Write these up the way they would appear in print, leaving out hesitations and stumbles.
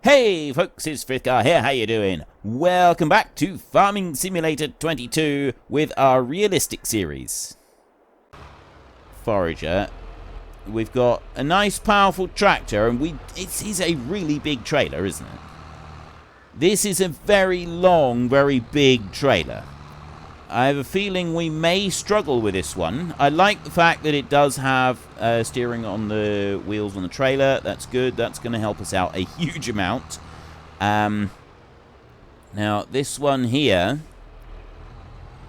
Hey folks, it's Frithgar here, how you doing? Welcome back to Farming Simulator 22 with our realistic series. Forager. We've got a nice powerful tractor and it is a really big trailer, isn't it? This is a very long, very big trailer. I have a feeling we may struggle with this one. I like the fact that it does have steering on the wheels on the trailer. That's good. That's going to help us out a huge amount. Now, this one here,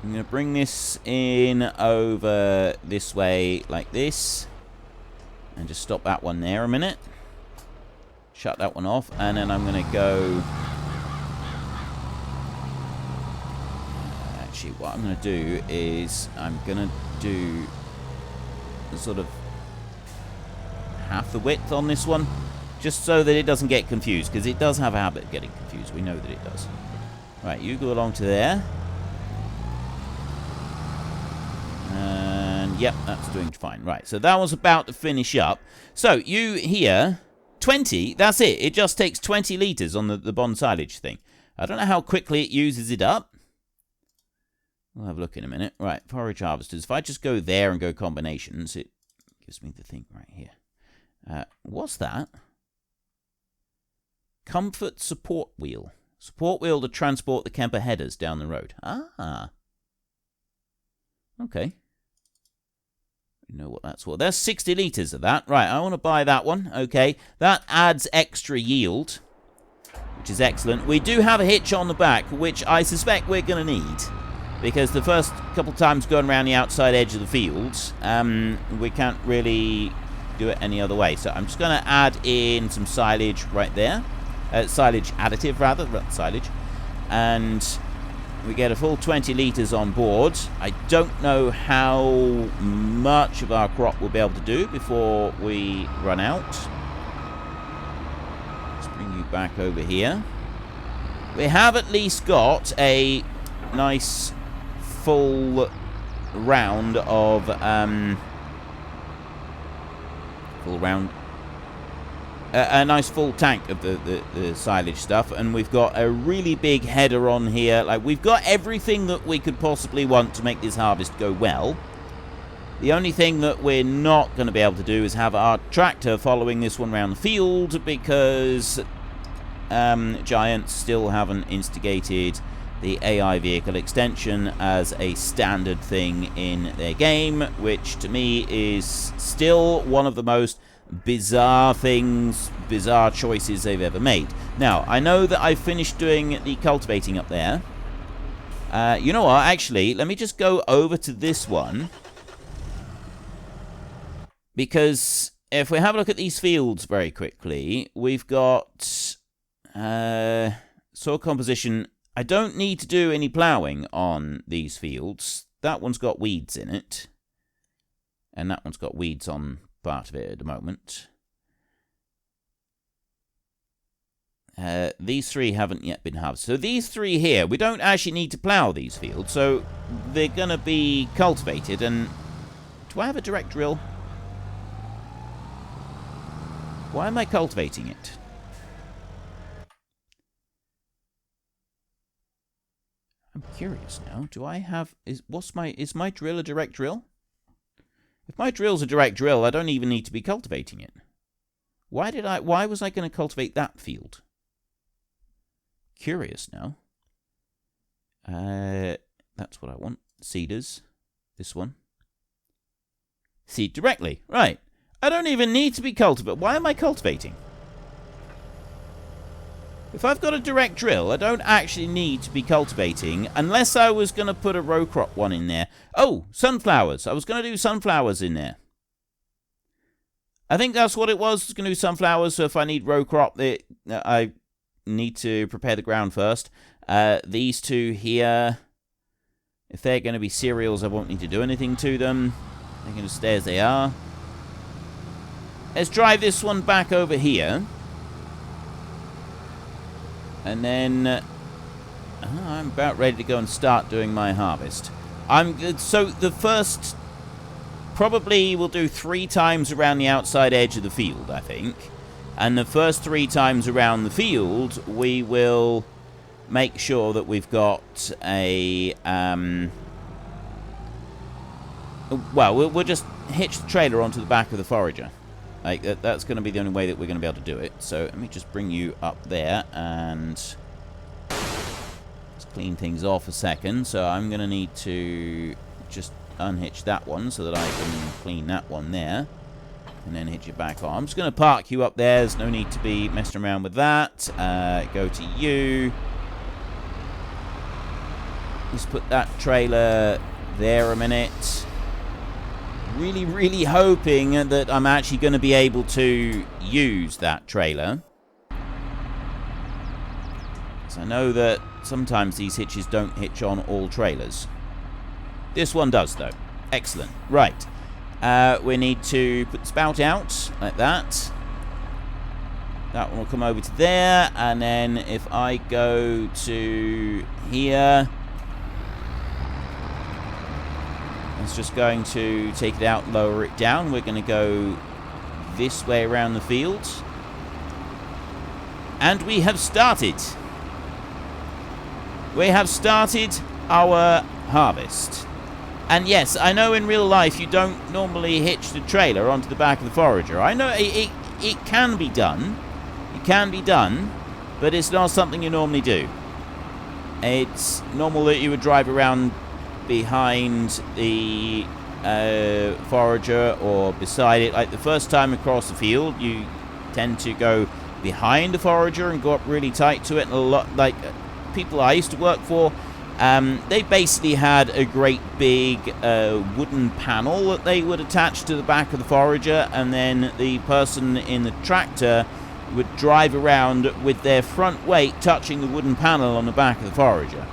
I'm going to bring this in over this way like this. And just stop that one there a minute. Shut that one off. And then I'm going to go... Actually, what I'm going to do is I'm going to do sort of half the width on this one, just so that it doesn't get confused, because it does have a habit of getting confused. We know that it does. Right, you go along to there. And, yep, that's doing fine. Right, so that was about to finish up. So, you here, 20, that's it. It just takes 20 litres on the bond silage thing. I don't know how quickly it uses it up. We'll have a look in a minute. Right, forage harvesters. If I just go there and go combinations, it gives me the thing right here. What's that? Comfort support wheel. Support wheel to transport the camper headers down the road. Ah. Okay. You know what that's for. There's 60 litres of that. Right, I want to buy that one. Okay. That adds extra yield, which is excellent. We do have a hitch on the back, which I suspect we're going to need. Because the first couple times going around the outside edge of the fields, we can't really do it any other way. So I'm just going to add in some silage right there. Silage additive, rather, not silage. And we get a full 20 litres on board. I don't know how much of our crop we'll be able to do before we run out. Let's bring you back over here. We have at least got a nice... full round of a nice full tank of the silage stuff, and we've got a really big header on here. Like, we've got everything that we could possibly want to make this harvest go well. The only thing that we're not going to be able to do is have our tractor following this one around the field, because Giants still haven't instigated the AI vehicle extension as a standard thing in their game, which to me is still one of the most bizarre choices they've ever made. Now, I know that I've finished doing the cultivating up there. You know what, actually, let me just go over to this one. Because if we have a look at these fields very quickly, we've got soil composition. I don't need to do any ploughing on these fields. That one's got weeds in it. And that one's got weeds on part of it at the moment. These three haven't yet been harvested. So these three here, we don't actually need to plough these fields. So they're going to be cultivated. And do I have a direct drill? Why am I cultivating it? I'm curious now. Do I have... Is my drill a direct drill? If my drill's a direct drill, I don't even need to be cultivating it. Why was I going to cultivate that field? Curious now. That's what I want. Seeders. This one. Seed directly. Right. I don't even need to be cultivating. Why am I cultivating? If I've got a direct drill, I don't actually need to be cultivating, unless I was going to put a row crop one in there. Oh, sunflowers. I was going to do sunflowers in there. I think that's what it was. I was going to do sunflowers, so if I need row crop, I need to prepare the ground first. These two here, if they're going to be cereals, I won't need to do anything to them. They're going to stay as they are. Let's drive this one back over here. And then I'm about ready to go and start doing my harvest. So the first, probably we'll do 3 times around the outside edge of the field, I think. And the first 3 times around the field, we will make sure that we've got a... well, we'll just hitch the trailer onto the back of the forager. Like, that's going to be the only way that we're going to be able to do it. So let me just bring you up there and let's clean things off a second. So I'm going to need to just unhitch that one so that I can clean that one there. And then hitch it back on. I'm just going to park you up there. There's no need to be messing around with that. Go to you. Just put that trailer there a minute. Really, really hoping that I'm actually going to be able to use that trailer. So I know that sometimes these hitches don't hitch on all trailers. This one does, though. Excellent. Right. We need to put the spout out, like that. That one will come over to there. And then if I go to here... It's just going to take it out, lower it down. We're going to go this way around the field. And we have started. We have started our harvest. And yes, I know in real life you don't normally hitch the trailer onto the back of the forager. I know it can be done. It can be done, but it's not something you normally do. It's normal that you would drive around behind the forager or beside it. Like the first time across the field, you tend to go behind the forager and go up really tight to it. And a lot, like people I used to work for, they basically had a great big wooden panel that they would attach to the back of the forager, and then the person in the tractor would drive around with their front weight touching the wooden panel on the back of the forager.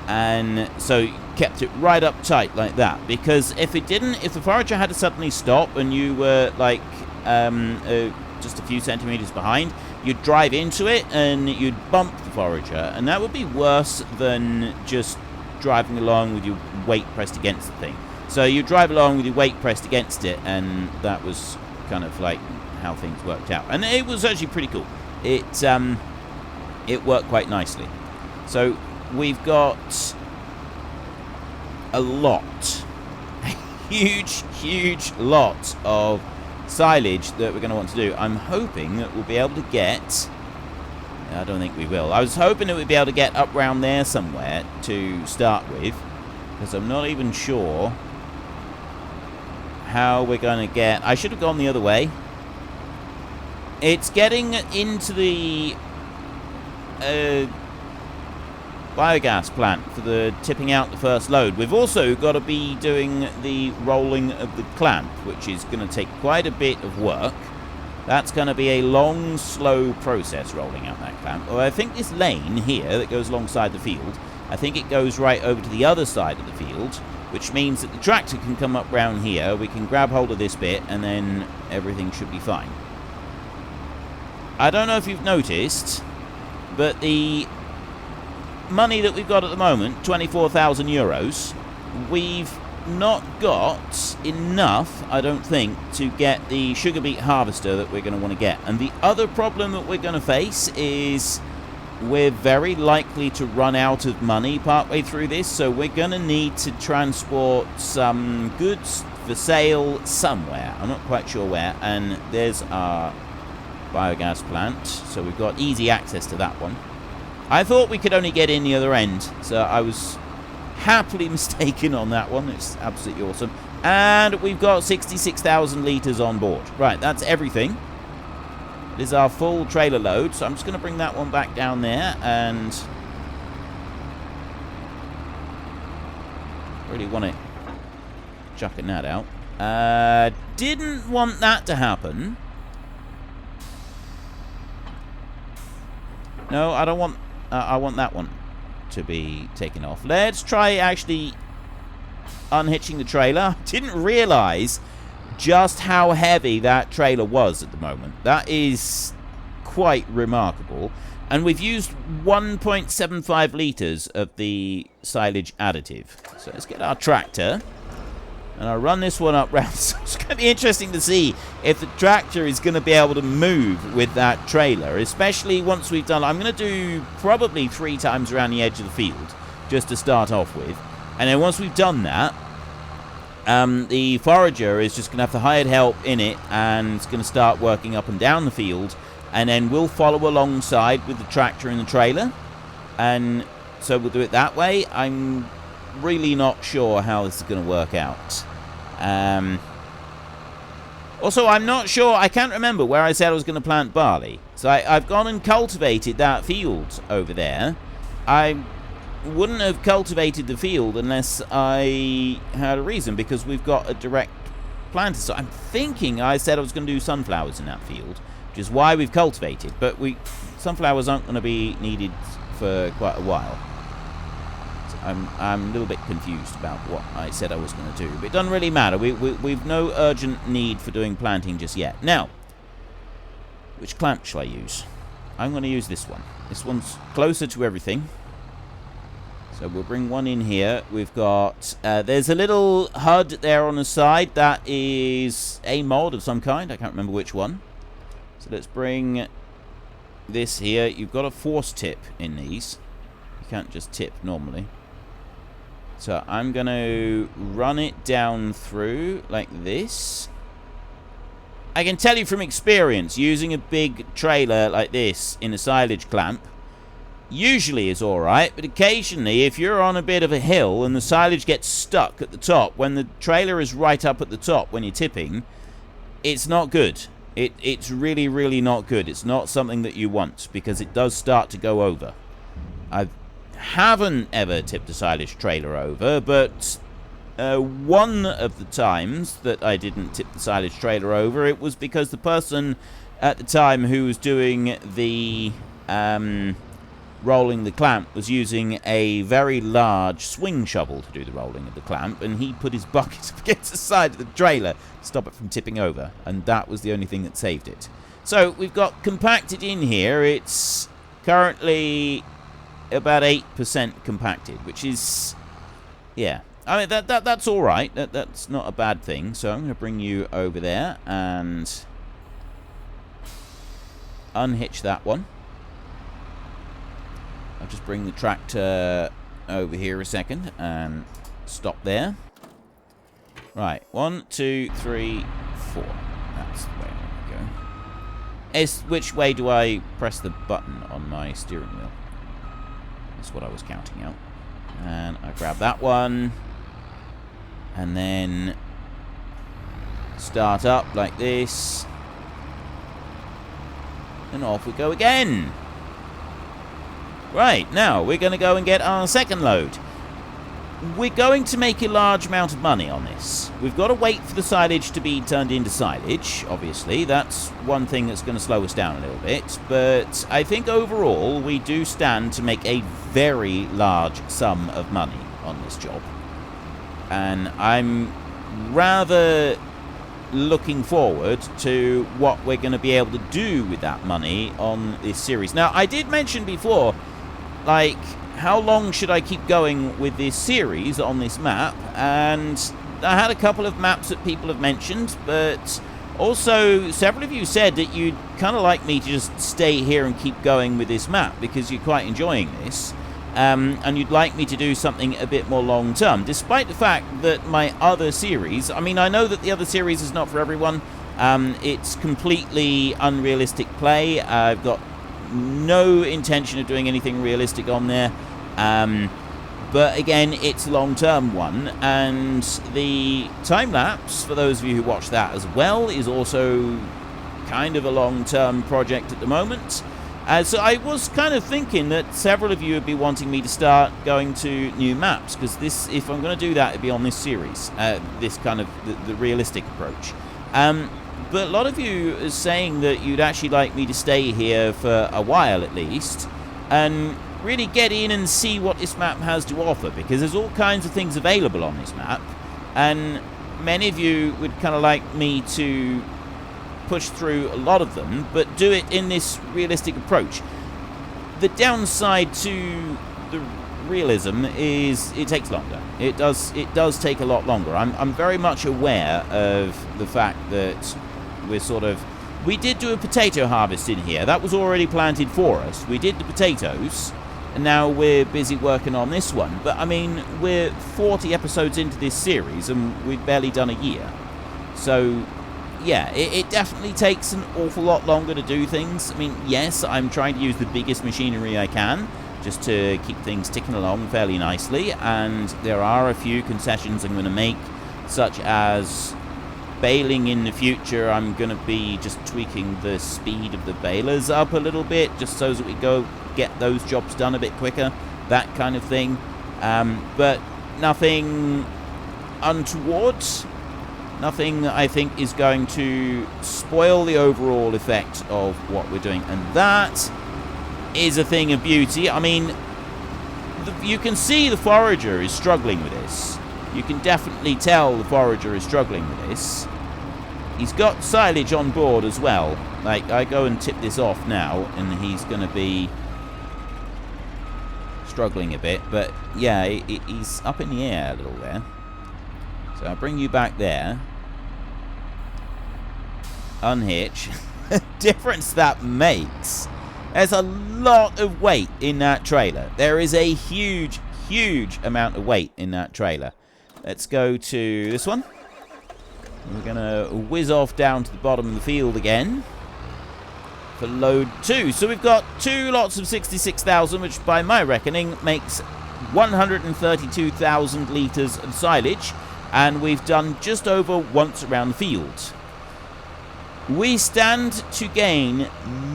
And so kept it right up tight like that, because if the forager had to suddenly stop and you were like just a few centimeters behind, you'd drive into it and you'd bump the forager, and that would be worse than just driving along with your weight pressed against the thing. So you drive along with your weight pressed against it, and that was kind of like how things worked out, and it was actually pretty cool. It worked quite nicely. So we've got a lot, a huge lot of silage that we're going to want to do. I'm hoping that we'll be able to get... I don't think we will. I was hoping that we'd be able to get up round there somewhere to start with, because I'm not even sure how we're going to get... I should have gone the other way. It's getting into the biogas plant for the tipping out the first load. We've also got to be doing the rolling of the clamp, which is going to take quite a bit of work. That's going to be a long, slow process, rolling out that clamp. Well, I think this lane here that goes alongside the field, I think it goes right over to the other side of the field, which means that the tractor can come up round here, we can grab hold of this bit, and then everything should be fine. I don't know if you've noticed, but the money that we've got at the moment, 24,000 euros, we've not got enough, I don't think, to get the sugar beet harvester that we're going to want to get. And the other problem that we're going to face is we're very likely to run out of money partway through this, so we're going to need to transport some goods for sale somewhere. I'm not quite sure where. And there's our biogas plant, so we've got easy access to that one. I thought we could only get in the other end, so I was happily mistaken on that one. It's absolutely awesome. And we've got 66,000 litres on board. Right, that's everything. This is our full trailer load, so I'm just going to bring that one back down there, and really want it chucking that out. Didn't want that to happen. No, I don't want... I want that one to be taken off. Let's try actually unhitching the trailer. Didn't realise just how heavy that trailer was at the moment. That is quite remarkable. And we've used 1.75 litres of the silage additive. So let's get our tractor. And I run this one up round. So it's going to be interesting to see if the tractor is going to be able to move with that trailer, especially once we've done... I'm going to do probably 3 times around the edge of the field, just to start off with. And then once we've done that, the forager is just going to have the hired help in it, and it's going to start working up and down the field. And then we'll follow alongside with the tractor and the trailer. And so we'll do it that way. I'm really not sure how this is going to work out. Also, I'm not sure, I can't remember where I said I was going to plant barley. So I've gone and cultivated that field over there. I wouldn't have cultivated the field unless I had a reason, because we've got a direct planter. So I'm thinking I said I was going to do sunflowers in that field, which is why we've cultivated. But sunflowers aren't going to be needed for quite a while. I'm a little bit confused about what I said I was going to do, but it doesn't really matter. We've no urgent need for doing planting just yet. Now, which clamp shall I use? I'm going to use this one. This one's closer to everything. So we'll bring one in here. We've got... there's a little HUD there on the side. That is a mod of some kind. I can't remember which one. So let's bring this here. You've got a force tip in these. You can't just tip normally. So I'm going to run it down through like this. I can tell you from experience, using a big trailer like this in a silage clamp usually is alright, but occasionally if you're on a bit of a hill and the silage gets stuck at the top, when the trailer is right up at the top when you're tipping, it's not good. It's really, really not good. It's not something that you want, because it does start to go over. I haven't ever tipped a silage trailer over, but one of the times that I didn't tip the silage trailer over, it was because the person at the time who was doing the rolling the clamp was using a very large swing shovel to do the rolling of the clamp, and he put his bucket up against the side of the trailer to stop it from tipping over, and that was the only thing that saved it. So we've got compacted in here. It's currently about 8% compacted, which is, yeah, I mean that's all right. That's not a bad thing. So I'm going to bring you over there and unhitch that one. I'll just bring the tractor over here a second and stop there. Right, 1, 2, 3, 4. That's the way I want to go. Which way do I press the button on my steering wheel? That's what I was counting out. And I grab that one. And then start up like this. And off we go again. Right, now we're going to go and get our second load. We're going to make a large amount of money on this. We've got to wait for the silage to be turned into silage, obviously. That's one thing that's going to slow us down a little bit. But I think overall we do stand to make a very large sum of money on this job. And I'm rather looking forward to what we're going to be able to do with that money on this series. Now, I did mention before, like, how long should I keep going with this series on this map? And I had a couple of maps that people have mentioned, but also several of you said that you'd kind of like me to just stay here and keep going with this map because you're quite enjoying this. And you'd like me to do something a bit more long-term, despite the fact that my other series, I mean, I know that the other series is not for everyone. It's completely unrealistic play. I've got no intention of doing anything realistic on there. But again, it's a long-term one, and the time-lapse, for those of you who watch that as well, is also kind of a long-term project at the moment. So I was kind of thinking that several of you would be wanting me to start going to new maps, because this, if I'm going to do that, it'd be on this series, this kind of the realistic approach. But a lot of you are saying that you'd actually like me to stay here for a while at least, and really get in and see what this map has to offer, because there's all kinds of things available on this map, and many of you would kind of like me to push through a lot of them, but do it in this realistic approach. The downside to the realism is it takes longer. It does take a lot longer. I'm very much aware of the fact that we did do a potato harvest in here. That was already planted for us. We did the potatoes, and now we're busy working on this one. But I mean, we're 40 episodes into this series, and we've barely done a year. So yeah, it definitely takes an awful lot longer to do things. I mean, yes, I'm trying to use the biggest machinery I can, just to keep things ticking along fairly nicely, and there are a few concessions I'm going to make, such as baling in the future. I'm going to be just tweaking the speed of the balers up a little bit, just so that we get those jobs done a bit quicker, that kind of thing. But nothing untoward, nothing I think is going to spoil the overall effect of what we're doing, and that is a thing of beauty. I mean, you can see the forager is struggling with this. You can definitely tell the forager is struggling with this. He's got silage on board as well. Like, I go and tip this off now, and he's going to be struggling a bit. But, yeah, he's up in the air a little there. So I'll bring you back there. Unhitch. The difference that makes. There's a lot of weight in that trailer. There is a huge, huge amount of weight in that trailer. Let's go to this one. We're going to whiz off down to the bottom of the field again for load 2. So we've got 2 lots of 66,000, which by my reckoning makes 132,000 litres of silage. And we've done just over once around the field. We stand to gain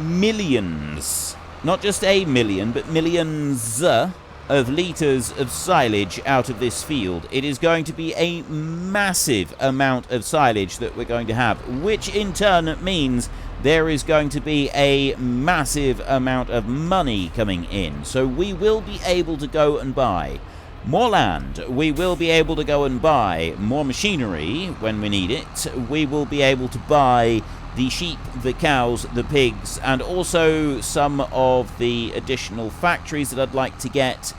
millions, not just a million, but millions of litres of silage out of this field. It is going to be a massive amount of silage that we're going to have, which in turn means there is going to be a massive amount of money coming in. So we will be able to go and buy more land. We will be able to go and buy more machinery when we need it. We will be able to buy the sheep, the cows, the pigs, and also some of the additional factories that I'd like to get.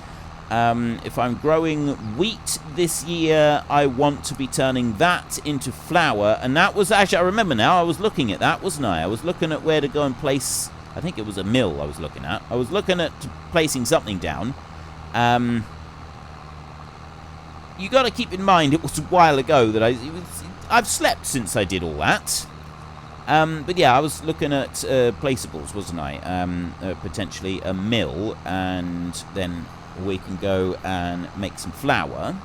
If I'm growing wheat this year, I want to be turning that into flour. And that was actually, I remember now, I was looking at that, wasn't I? I was looking at where to go and place, I think it was a mill I was looking at. I was looking at placing something down. You got to keep in mind, it was a while ago that I've slept since I did all that. But yeah, I was looking at placeables, wasn't I? Potentially a mill, and then we can go and make some flour,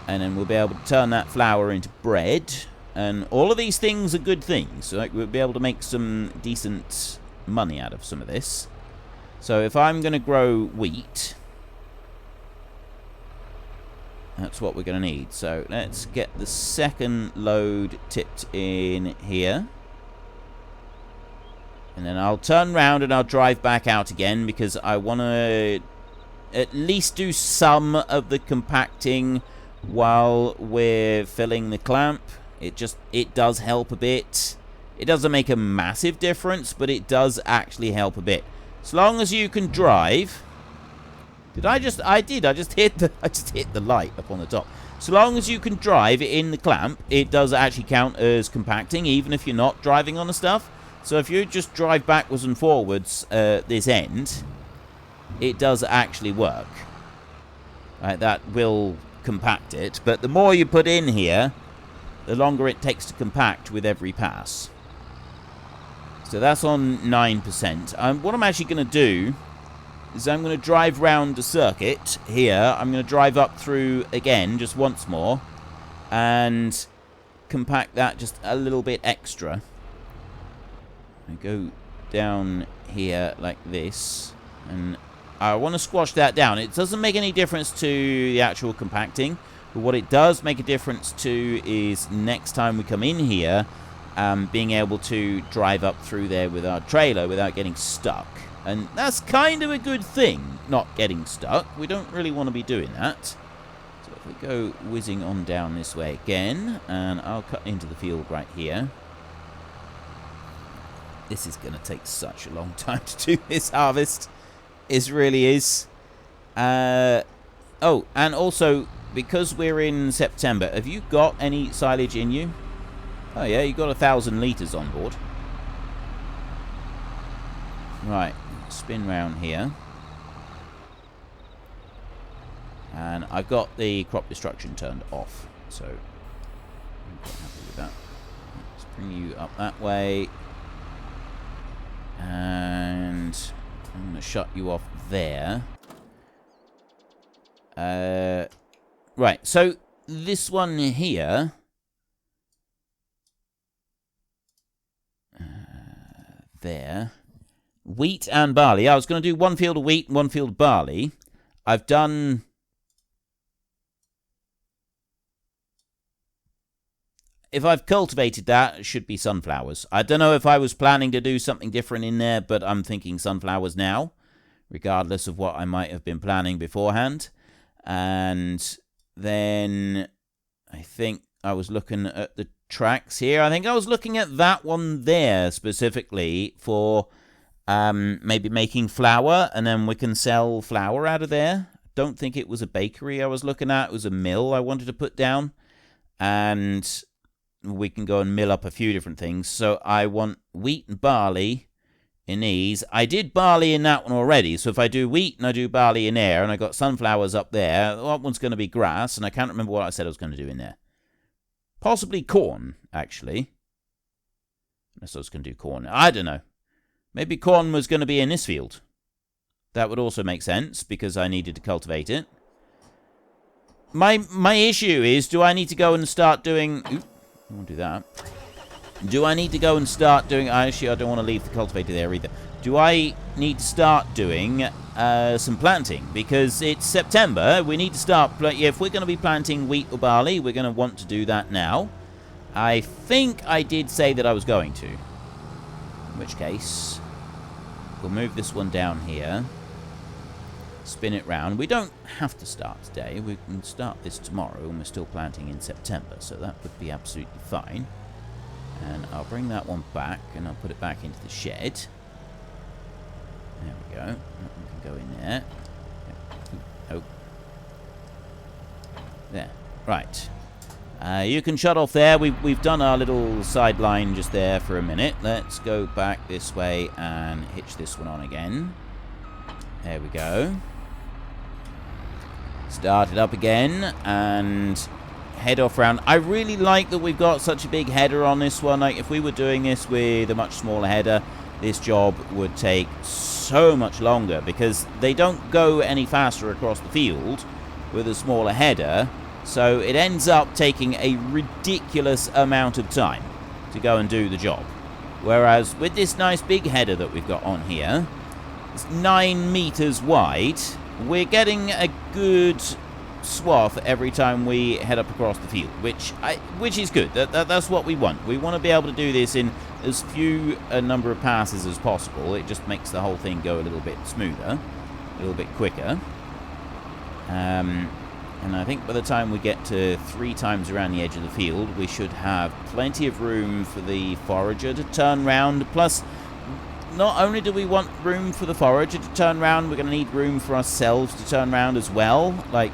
and then we'll be able to turn that flour into bread, and all of these things are good things. So like, we'll be able to make some decent money out of some of this. So if I'm going to grow wheat, that's what we're going to need. So let's get the second load tipped in here. And then I'll turn round and I'll drive back out again, because I want to at least do some of the compacting while we're filling the clamp. It does help a bit. It doesn't make a massive difference, but it does actually help a bit. As long as you can drive. I just hit the light up on the top. So long as you can drive in the clamp, it does actually count as compacting, even if you're not driving on the stuff. So if you just drive backwards and forwards this end, it does actually work. Right, that will compact it. But the more you put in here, the longer it takes to compact with every pass. So that's on 9%. What I'm actually going to do is I'm going to drive round the circuit here. I'm going to drive up through again just once more and compact that just a little bit extra. I go down here like this, and I want to squash that down. It doesn't make any difference to the actual compacting, but what it does make a difference to is next time we come in here, being able to drive up through there with our trailer without getting stuck. And that's kind of a good thing, not getting stuck. We don't really want to be doing that. So if we go whizzing on down this way again, and I'll cut into the field right here. This is going to take such a long time to do this harvest. It really is. Oh, and also, because we're in September, have you got any silage in you? Oh yeah, you got 1,000 litres on board. Right, spin round here. And I've got the crop destruction turned off, so I'm quite happy with that. Let's bring you up that way. And I'm going to shut you off there. Right, so this one here... there. Wheat and barley. I was going to do one field of wheat and one field of barley. I've done... if I've cultivated that, it should be sunflowers. I don't know if I was planning to do something different in there, but I'm thinking sunflowers now, regardless of what I might have been planning beforehand. And then I think I was looking at the tracks here. I think I was looking at that one there specifically for maybe making flour, and then we can sell flour out of there. Don't think it was a bakery I was looking at. It was a mill I wanted to put down. And we can go and mill up a few different things. So I want wheat and barley in these. I did barley in that one already. So if I do wheat and I do barley in there, and I got sunflowers up there, that one's going to be grass, and I can't remember what I said I was going to do in there. Possibly corn, actually. Unless I was going to do corn. I don't know. Maybe corn was going to be in this field. That would also make sense, because I needed to cultivate it. My issue is, do I need to go and start doing... Oop, I won't do that. Do I need to go and start doing... Actually, I don't want to leave the cultivator there either. Do I need to start doing some planting? Because it's September. We need to start... if we're going to be planting wheat or barley, we're going to want to do that now. I think I did say that I was going to. In which case, we'll move this one down here. Spin it round. We don't have to start today. We can start this tomorrow, and we're still planting in September, so that would be absolutely fine. And I'll bring that one back, and I'll put it back into the shed. There we go. That one can go in there. Oh. There. Right. You can shut off there. We've done our little sideline just there for a minute. Let's go back this way and hitch this one on again. There we go. Start it up again and head off round. I really like that we've got such a big header on this one. Like, if we were doing this with a much smaller header, this job would take so much longer, because they don't go any faster across the field with a smaller header. So it ends up taking a ridiculous amount of time to go and do the job. Whereas with this nice big header that we've got on here, it's 9 meters wide. We're getting a good swath every time we head up across the field, which is good. That's what we want. We want to be able to do this in as few a number of passes as possible. It just makes the whole thing go a little bit smoother, a little bit quicker. And I think by the time we get to 3 times around the edge of the field, we should have plenty of room for the forager to turn round. Plus, not only do we want room for the forager to turn round, we're going to need room for ourselves to turn round as well, like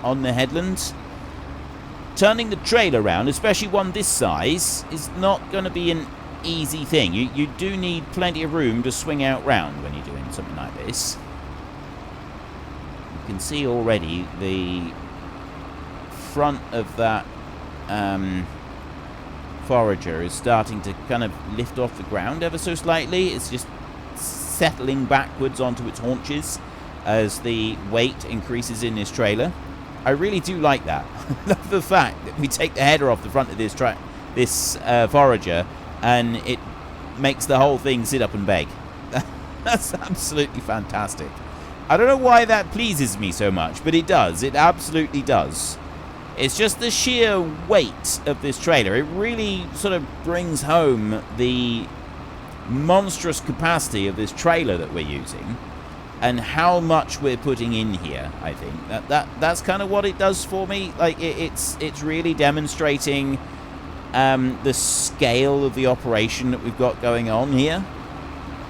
on the headlands. Turning the trailer around, especially one this size, is not going to be an easy thing. You do need plenty of room to swing out round when you're doing something like this. You can see already the front of that forager is starting to kind of lift off the ground ever so slightly. It's just settling backwards onto its haunches as the weight increases in this trailer. I really do like that. I love the fact that we take the header off the front of this forager, and it makes the whole thing sit up and beg. That's absolutely fantastic. I don't know why that pleases me so much, but it does. It absolutely does. It's just the sheer weight of this trailer. It really sort of brings home the monstrous capacity of this trailer that we're using, and how much we're putting in here. I think that's kind of what it does for me. Like, it's really demonstrating the scale of the operation that we've got going on here.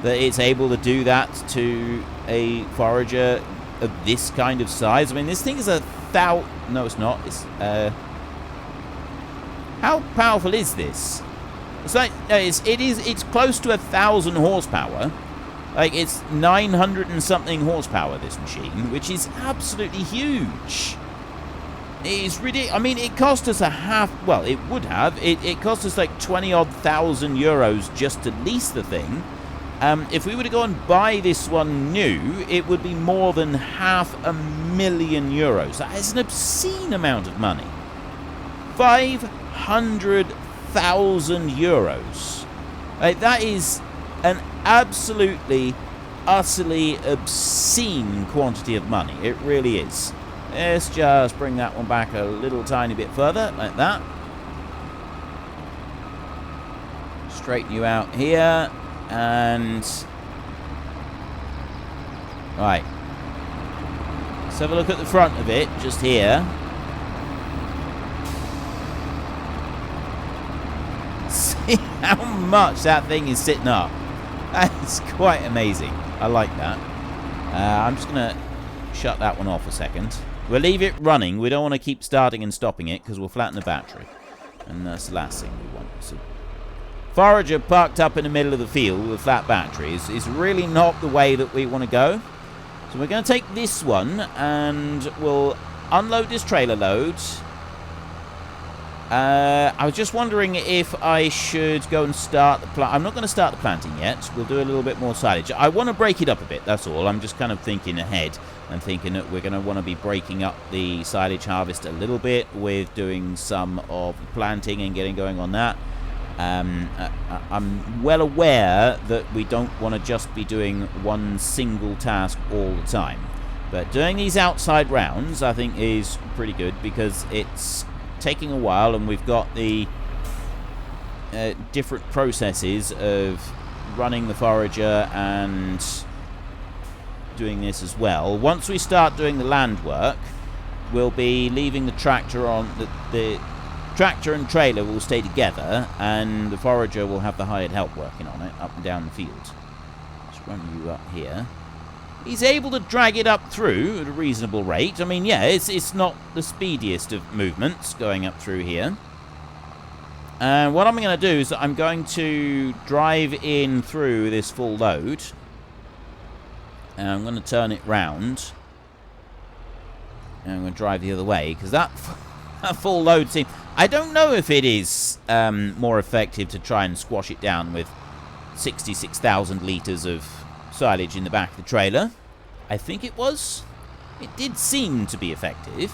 That it's able to do that to a forager of this kind of size. I mean, this thing is no, it's not. It's how powerful is this? It's like it's close to 1,000 horsepower. Like, it's 900 and something horsepower, this machine, which is absolutely huge. It is ridiculous. I mean, it cost us it would have. It cost us like 20-odd thousand euros just to lease the thing. If we were to go and buy this one new, it would be more than €500,000. That is an obscene amount of money. €500,000. Like, that is an absolutely, utterly obscene quantity of money. It really is. Let's just bring that one back a little tiny bit further, like that. Straighten you out here, and... Right. Let's have a look at the front of it, just here. See how much that thing is sitting up. That's quite amazing. I like that. I'm just going to shut that one off a second. We'll leave it running. We don't want to keep starting and stopping it because we'll flatten the battery. And that's the last thing we want. So, forager parked up in the middle of the field with a flat battery is really not the way that we want to go. So we're going to take this one and we'll unload this trailer load. I was just wondering if I should go and start the plant. I'm not going to start the planting yet. We'll do a little bit more silage. I want to break it up a bit, that's all. I'm just kind of thinking ahead and thinking that we're going to want to be breaking up the silage harvest a little bit with doing some of the planting and getting going on that. I'm well aware that we don't want to just be doing one single task all the time. But doing these outside rounds, I think, is pretty good because it's taking a while, and we've got the different processes of running the forager and doing this as well. Once we start doing the land work, we'll be leaving the tractor on. The tractor and trailer will stay together, and the forager will have the hired help working on it up and down the field. Let's run you up here. He's able to drag it up through at a reasonable rate. I mean, yeah, it's not the speediest of movements going up through here. And what I'm going to do is I'm going to drive in through this full load. And I'm going to turn it round. And I'm going to drive the other way, because that full load seems... I don't know if it is more effective to try and squash it down with 66,000 litres of silage in the back of the trailer. I think it was. It did seem to be effective.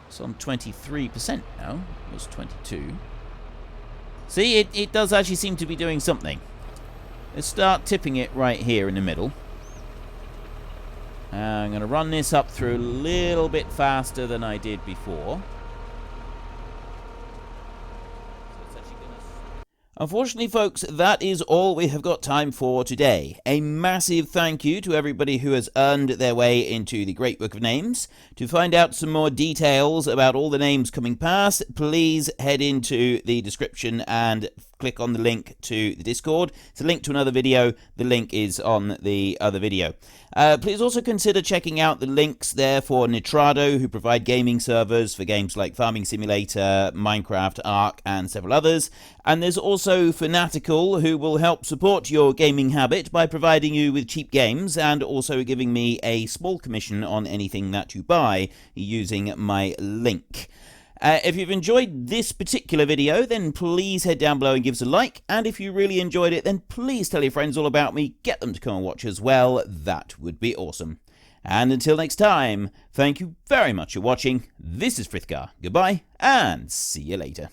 It's on 23% now. It was 22. See, it does actually seem to be doing something. Let's start tipping it right here in the middle. I'm going to run this up through a little bit faster than I did before. Unfortunately, folks, that is all we have got time for today. A massive thank you to everybody who has earned their way into the Great Book of Names. To find out some more details about all the names coming past, please head into the description and click on the link to the Discord. It's a link to another video. The link is on the other video. Please also consider checking out the links there for Nitrado, who provide gaming servers for games like Farming Simulator, Minecraft, Ark, and several others. And there's also Fanatical, who will help support your gaming habit by providing you with cheap games and also giving me a small commission on anything that you buy using my link. If you've enjoyed this particular video, then please head down below and give us a like. And if you really enjoyed it, then please tell your friends all about me. Get them to come and watch as well. That would be awesome. And until next time, thank you very much for watching. This is Frithgar. Goodbye, and see you later.